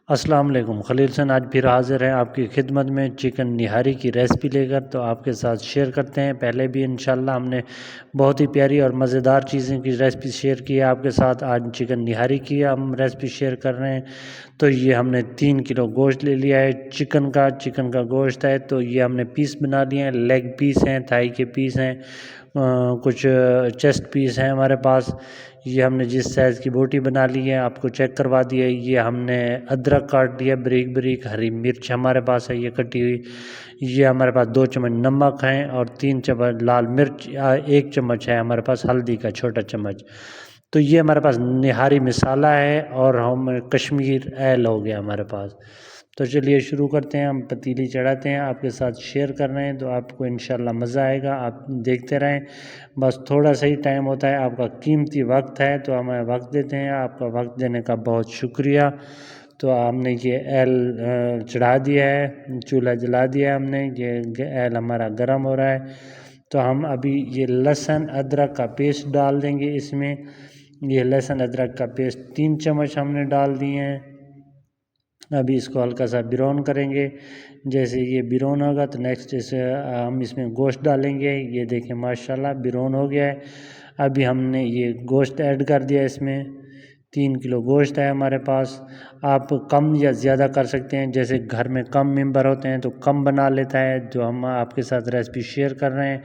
السلام علیکم، خلیل سن آج پھر حاضر ہیں آپ کی خدمت میں چکن نہاری کی ریسپی لے کر۔ تو آپ کے ساتھ شیئر کرتے ہیں۔ پہلے بھی انشاءاللہ ہم نے بہت ہی پیاری اور مزیدار چیزیں کی ریسپی شیئر کی ہے آپ کے ساتھ۔ آج چکن نہاری کی ہم ریسپی شیئر کر رہے ہیں۔ تو یہ ہم نے 3 کلو گوشت لے لیا ہے چکن کا گوشت ہے۔ تو یہ ہم نے پیس بنا لیے ہیں، لیگ پیس ہیں، تھائی کے پیس ہیں، کچھ چیسٹ پیس ہیں ہمارے پاس۔ یہ ہم نے جس سائز کی بوٹی بنا لی ہے آپ کو چیک کروا دی ہے۔ یہ ہم نے ادرک کاٹ لیا بریک بریک، ہری مرچ ہمارے پاس ہے یہ کٹی ہوئی۔ یہ ہمارے پاس 2 چمچ نمک ہیں اور 3 چمچ لال مرچ، 1 چمچ ہے ہمارے پاس ہلدی کا چھوٹا چمچ۔ تو یہ ہمارے پاس نہاری مسالہ ہے اور ہم کشمیر ایل ہو گیا ہمارے پاس۔ تو چلیے شروع کرتے ہیں۔ ہم پتیلی چڑھاتے ہیں، آپ کے ساتھ شیئر کر رہے ہیں تو آپ کو انشاءاللہ مزہ آئے گا، آپ دیکھتے رہیں۔ بس تھوڑا سا ہی ٹائم ہوتا ہے، آپ کا قیمتی وقت ہے تو ہمیں وقت دیتے ہیں۔ آپ کا وقت دینے کا بہت شکریہ۔ تو ہم نے یہ ایل چڑھا دیا ہے، چولہا جلا دیا ہے ہم نے، یہ ایل ہمارا گرم ہو رہا ہے۔ تو ہم ابھی یہ لہسن ادرک کا پیسٹ ڈال دیں گے اس میں۔ یہ لہسن ادرک کا پیسٹ 3 چمچ ہم نے ڈال دیے ہیں۔ ابھی اس کو ہلکا سا براؤن کریں گے۔ جیسے یہ براؤن ہوگا تو نیکسٹ ہم اس میں گوشت ڈالیں گے۔ یہ دیکھیں ماشاءاللہ براؤن ہو گیا ہے۔ ابھی ہم نے یہ گوشت ایڈ کر دیا اس میں۔ 3 کلو گوشت ہے ہمارے پاس۔ آپ کم یا زیادہ کر سکتے ہیں، جیسے گھر میں کم ممبر ہوتے ہیں تو کم بنا لیتا ہے، جو ہم آپ کے ساتھ ریسپی شیئر کر رہے ہیں۔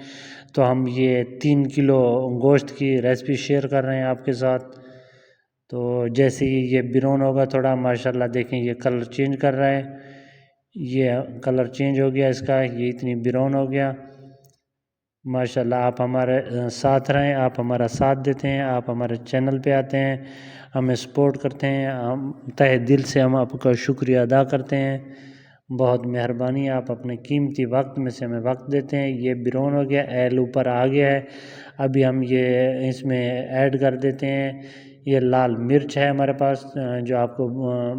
تو ہم یہ 3 کلو گوشت کی ریسپی شیئر کر رہے ہیں آپ کے ساتھ۔ تو جیسے ہی یہ براؤن ہوگا تھوڑا ماشاءاللہ دیکھیں یہ کلر چینج کر رہا ہے، یہ کلر چینج ہو گیا اس کا، یہ اتنی براؤن ہو گیا ماشاءاللہ۔ آپ ہمارے ساتھ رہیں، آپ ہمارا ساتھ دیتے ہیں، آپ ہمارے چینل پہ آتے ہیں، ہمیں سپورٹ کرتے ہیں، ہم تہہ دل سے ہم آپ کا شکریہ ادا کرتے ہیں۔ بہت مہربانی، آپ اپنے قیمتی وقت میں سے ہمیں وقت دیتے ہیں۔ یہ براؤن ہو گیا، ایل اوپر آ گیا ہے۔ ابھی ہم یہ اس میں ایڈ کر دیتے ہیں، یہ لال مرچ ہے ہمارے پاس جو آپ کو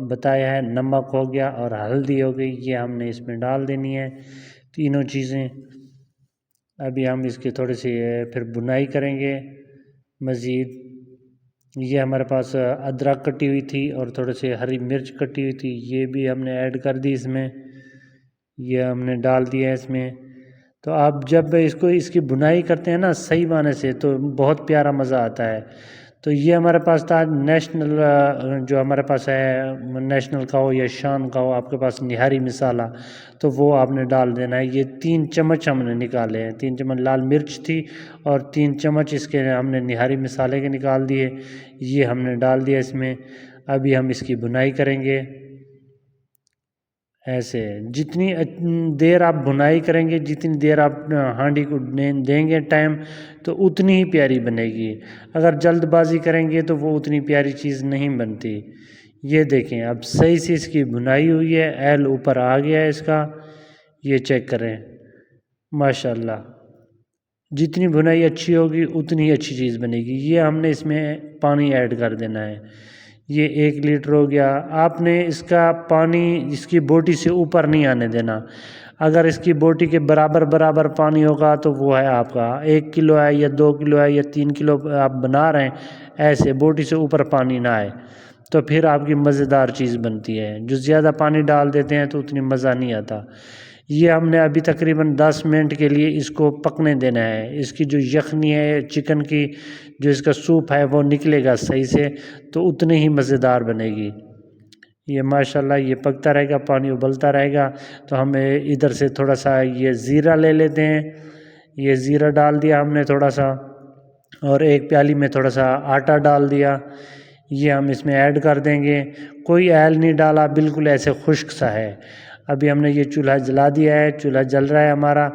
بتایا ہے، نمک ہو گیا اور ہلدی ہو گئی، یہ ہم نے اس میں ڈال دینی ہے تینوں چیزیں۔ ابھی ہم اس کی تھوڑی سی پھر بنائی کریں گے مزید۔ یہ ہمارے پاس ادرک کٹی ہوئی تھی اور تھوڑے سے ہری مرچ کٹی ہوئی تھی، یہ بھی ہم نے ایڈ کر دی اس میں، یہ ہم نے ڈال دیا اس میں۔ تو آپ جب اس کی بنائی کرتے ہیں نا صحیح معنی سے تو بہت پیارا مزہ آتا ہے۔ تو یہ ہمارے پاس تھا نیشنل، جو ہمارے پاس ہے نیشنل کا ہو یا شان کا ہو، آپ کے پاس نہاری مسالہ، تو وہ آپ نے ڈال دینا ہے۔ یہ 3 چمچ ہم نے نکالے ہیں، 3 چمچ لال مرچ تھی اور 3 چمچ اس کے ہم نے نہاری مسالے کے نکال دیے، یہ ہم نے ڈال دیا اس میں۔ ابھی ہم اس کی بنائی کریں گے ایسے، جتنی دیر آپ بنائی کریں گے، جتنی دیر آپ ہانڈی کو دیں گے ٹائم، تو اتنی ہی پیاری بنے گی۔ اگر جلد بازی کریں گے تو وہ اتنی پیاری چیز نہیں بنتی۔ یہ دیکھیں اب صحیح سے اس کی بنائی ہوئی ہے، ایل اوپر آ گیا ہے اس کا، یہ چیک کریں ماشاءاللہ۔ جتنی بنائی اچھی ہوگی اتنی اچھی چیز بنے گی۔ یہ ہم نے اس میں پانی ایڈ کر دینا ہے، یہ 1 لیٹر ہو گیا۔ آپ نے اس کا پانی اس کی بوٹی سے اوپر نہیں آنے دینا۔ اگر اس کی بوٹی کے برابر پانی ہوگا تو وہ ہے آپ کا 1 کلو ہے یا 2 کلو ہے یا 3 کلو آپ بنا رہے ہیں، ایسے بوٹی سے اوپر پانی نہ آئے تو پھر آپ کی مزیدار چیز بنتی ہے۔ جو زیادہ پانی ڈال دیتے ہیں تو اتنی مزہ نہیں آتا۔ یہ ہم نے ابھی تقریباً 10 منٹ کے لیے اس کو پکنے دینا ہے۔ اس کی جو یخنی ہے چکن کی، جو اس کا سوپ ہے وہ نکلے گا صحیح سے تو اتنی ہی مزیدار بنے گی۔ یہ ماشاءاللہ یہ پکتا رہے گا، پانی ابلتا رہے گا۔ تو ہم ادھر سے تھوڑا سا یہ زیرہ لے لیتے ہیں، یہ زیرہ ڈال دیا ہم نے تھوڑا سا، اور 1 پیالی میں تھوڑا سا آٹا ڈال دیا، یہ ہم اس میں ایڈ کر دیں گے۔ کوئی ایل نہیں ڈالا، بالکل ایسے خشک سا ہے۔ ابھی ہم نے یہ چولہا جلا دیا ہے، چولہا جل رہا ہے ہمارا۔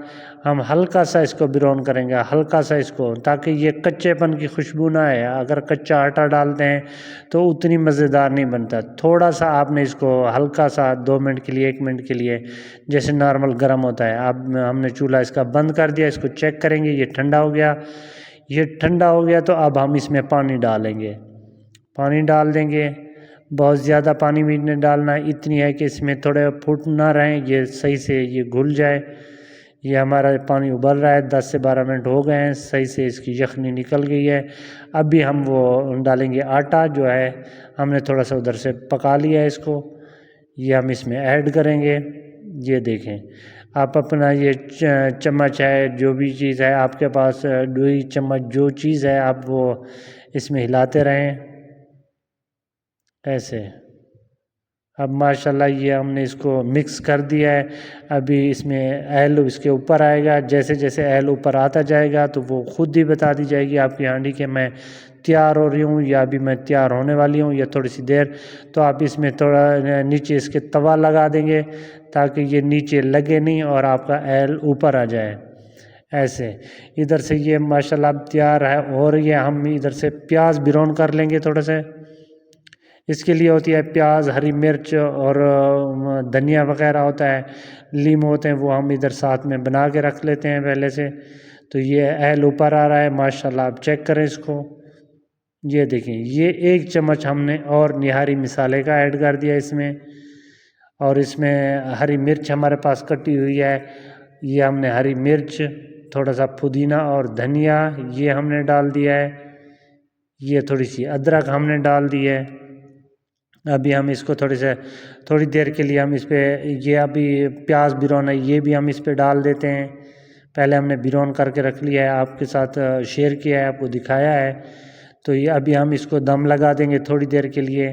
ہم ہلکا سا اس کو براؤن کریں گے، ہلکا سا اس کو، تاکہ یہ کچے پن کی خوشبو نہ آئے۔ اگر کچا آٹا ڈالتے ہیں تو اتنی مزیدار نہیں بنتا۔ تھوڑا سا آپ نے اس کو ہلکا سا 2 منٹ کے لیے 1 منٹ کے لیے جیسے نارمل گرم ہوتا ہے، اب ہم نے چولہا اس کا بند کر دیا۔ اس کو چیک کریں گے، یہ ٹھنڈا ہو گیا۔ یہ ٹھنڈا ہو گیا تو اب ہم اس میں پانی ڈالیں گے، پانی ڈال دیں گے۔ بہت زیادہ پانی بھی نہیں ڈالنا، اتنی ہے کہ اس میں تھوڑے پھوٹ نہ رہیں، یہ صحیح سے یہ گھل جائے۔ یہ ہمارا پانی ابل رہا ہے، 10 سے 12 منٹ ہو گئے ہیں، صحیح سے اس کی یخنی نکل گئی ہے۔ ابھی ہم وہ ڈالیں گے آٹا، جو ہے ہم نے تھوڑا سا ادھر سے پکا لیا ہے اس کو، یہ ہم اس میں ایڈ کریں گے۔ یہ دیکھیں آپ اپنا یہ چمچ ہے، جو بھی چیز ہے آپ کے پاس، دوئی چمچ جو چیز ہے آپ وہ اس میں ہلاتے رہیں ایسے۔ اب ماشاءاللہ یہ ہم نے اس کو مکس کر دیا ہے۔ ابھی اس میں ایل اس کے اوپر آئے گا، جیسے جیسے ایل اوپر آتا جائے گا تو وہ خود ہی بتا دی جائے گی آپ کی ہانڈی کہ میں تیار ہو رہی ہوں یا ابھی میں تیار ہونے والی ہوں یا تھوڑی سی دیر۔ تو آپ اس میں تھوڑا نیچے اس کے توا لگا دیں گے تاکہ یہ نیچے لگے نہیں اور آپ کا ایل اوپر آ جائے ایسے۔ ادھر سے یہ ماشاءاللہ اب تیار ہے، اور یہ ہم ادھر سے پیاز براؤن کر لیں گے تھوڑا سا۔ اس کے لیے ہوتی ہے پیاز، ہری مرچ اور دھنیا وغیرہ ہوتا ہے، لیمو ہوتے ہیں، وہ ہم ادھر ساتھ میں بنا کے رکھ لیتے ہیں پہلے سے۔ تو یہ ایل اوپر آ رہا ہے ماشاءاللہ، آپ چیک کریں اس کو۔ یہ دیکھیں یہ 1 چمچ ہم نے اور نہاری مسالے کا ایڈ کر دیا اس میں، اور اس میں ہری مرچ ہمارے پاس کٹی ہوئی ہے، یہ ہم نے ہری مرچ، تھوڑا سا پودینہ اور دھنیا یہ ہم نے ڈال دیا ہے، یہ تھوڑی سی ادرک ہم نے ڈال دی ہے۔ ابھی ہم اس کو تھوڑی دیر کے لیے ہم اس پہ یہ ابھی پیاز براؤن ہے یہ بھی ہم اس پہ ڈال دیتے ہیں۔ پہلے ہم نے براؤن کر کے رکھ لیا ہے، آپ کے ساتھ شیئر کیا ہے، آپ کو دکھایا ہے۔ تو یہ ابھی ہم اس کو دم لگا دیں گے تھوڑی دیر کے لیے،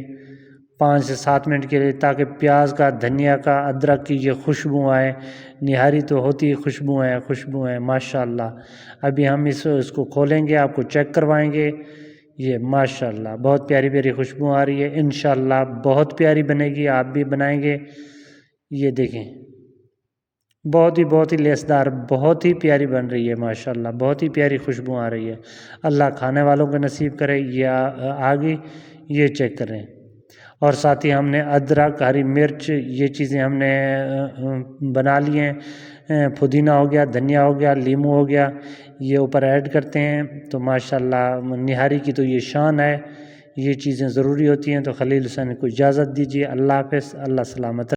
5 سے 7 منٹ کے لیے، تاکہ پیاز کا، دھنیا کا، ادرک کی یہ خوشبو آئے۔ نہاری تو ہوتی ہے خوشبو ہے ماشاءاللہ۔ ابھی ہم اس کو کھولیں گے، آپ کو چیک کروائیں گے۔ یہ ماشاءاللہ بہت پیاری خوشبو آ رہی ہے، انشاءاللہ بہت پیاری بنے گی، آپ بھی بنائیں گے۔ یہ دیکھیں بہت ہی لیسدار، بہت ہی پیاری بن رہی ہے ماشاءاللہ، بہت ہی پیاری خوشبو آ رہی ہے۔ اللہ کھانے والوں کو نصیب کرے۔ یہ آگے یہ چیک کریں، اور ساتھ ہی ہم نے ادرک، ہری مرچ یہ چیزیں ہم نے بنا لی ہیں، پودینہ ہو گیا، دھنیا ہو گیا، لیمو ہو گیا، یہ اوپر ایڈ کرتے ہیں۔ تو ماشاءاللہ نہاری کی تو یہ شان ہے، یہ چیزیں ضروری ہوتی ہیں۔ تو خلیل حسین کو اجازت دیجیے، اللہ حافظ، اللہ سلامت۔